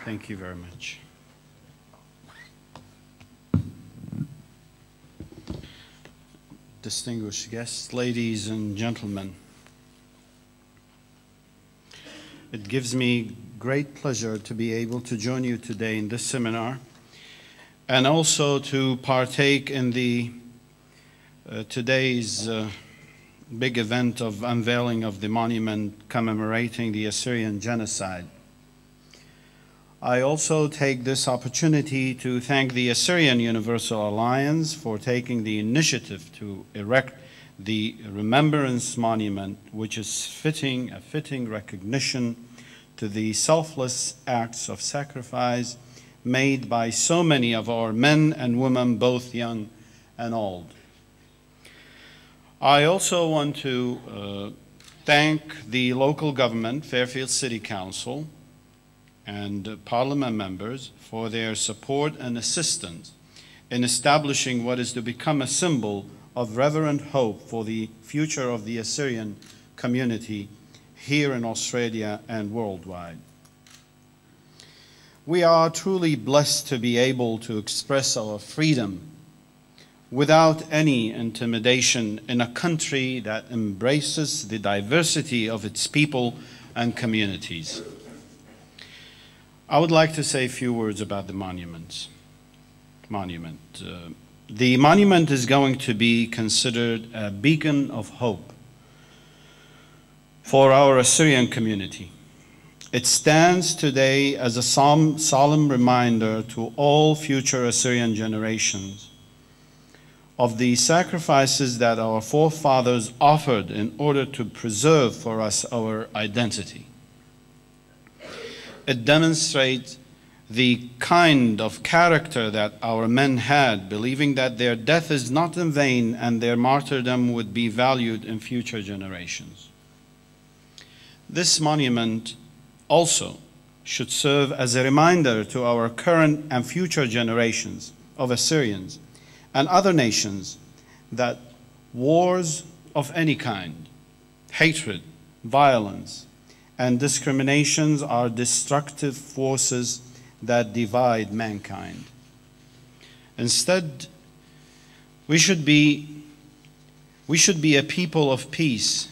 Thank you very much. Distinguished guests, ladies and gentlemen, it gives me great pleasure to be able to join you today in this seminar and also to partake in the today's big event of unveiling of the monument commemorating the Assyrian genocide. I also take this opportunity to thank the Assyrian Universal Alliance for taking the initiative to erect the Remembrance Monument, which is a fitting recognition to the selfless acts of sacrifice made by so many of our men and women, both young and old. I also want to thank the local government, Fairfield City Council, and Parliament members for their support and assistance in establishing what is to become a symbol of reverent hope for the future of the Assyrian community here in Australia and worldwide. We are truly blessed to be able to express our freedom without any intimidation in a country that embraces the diversity of its people and communities. I would like to say a few words about the monument. The monument is going to be considered a beacon of hope for our Assyrian community. It stands today as a solemn reminder to all future Assyrian generations of the sacrifices that our forefathers offered in order to preserve for us our identity. It demonstrates the kind of character that our men had, believing that their death is not in vain and their martyrdom would be valued in future generations. This monument also should serve as a reminder to our current and future generations of Assyrians and other nations that wars of any kind, hatred, violence, and discriminations are destructive forces that divide mankind. Instead, we should be a people of peace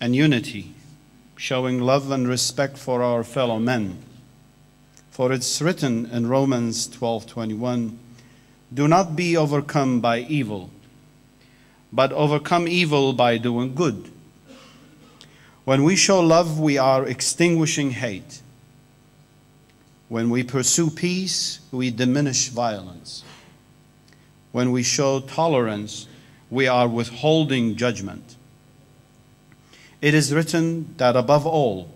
and unity, showing love and respect for our fellow men. For it's written in Romans 12:21, "Do not be overcome by evil, but overcome evil by doing good." When we show love, we are extinguishing hate. When we pursue peace, we diminish violence. When we show tolerance, we are withholding judgment. It is written that above all,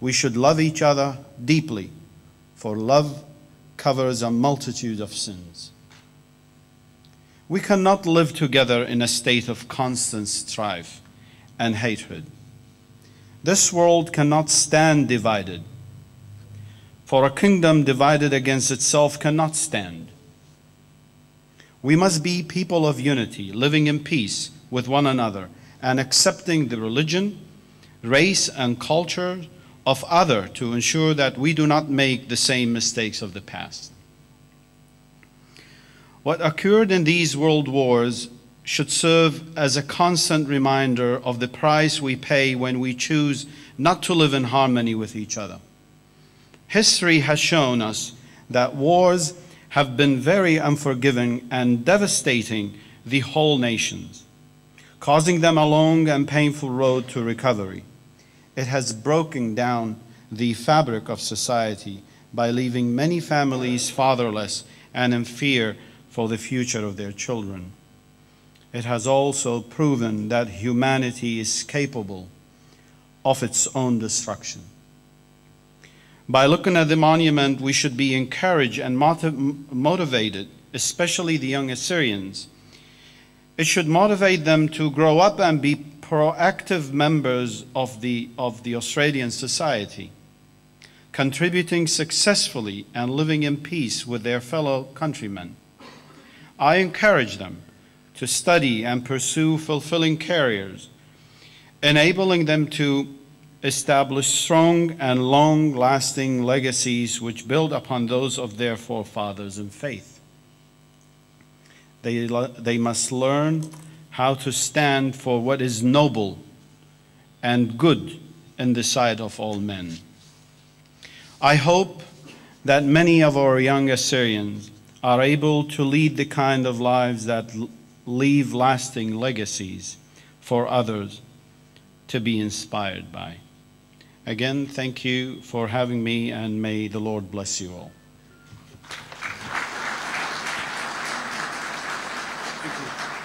we should love each other deeply, for love covers a multitude of sins. We cannot live together in a state of constant strife and hatred. This world cannot stand divided, for a kingdom divided against itself cannot stand. We must be people of unity, living in peace with one another and accepting the religion, race, and culture of others to ensure that we do not make the same mistakes of the past. What occurred in these world wars should serve as a constant reminder of the price we pay when we choose not to live in harmony with each other. History has shown us that wars have been very unforgiving and devastating the whole nations, causing them a long and painful road to recovery. It has broken down the fabric of society by leaving many families fatherless and in fear for the future of their children. It has also proven that humanity is capable of its own destruction. By looking at the monument, we should be encouraged and motivated, especially the young Assyrians. It should motivate them to grow up and be proactive members of the Australian society, contributing successfully and living in peace with their fellow countrymen. I encourage them to study and pursue fulfilling careers, enabling them to establish strong and long-lasting legacies which build upon those of their forefathers in faith. They must learn how to stand for what is noble and good in the sight of all men. I hope that many of our young Assyrians are able to lead the kind of lives that leave lasting legacies for others to be inspired by. Again, thank you for having me, and may the Lord bless you all. Thank you.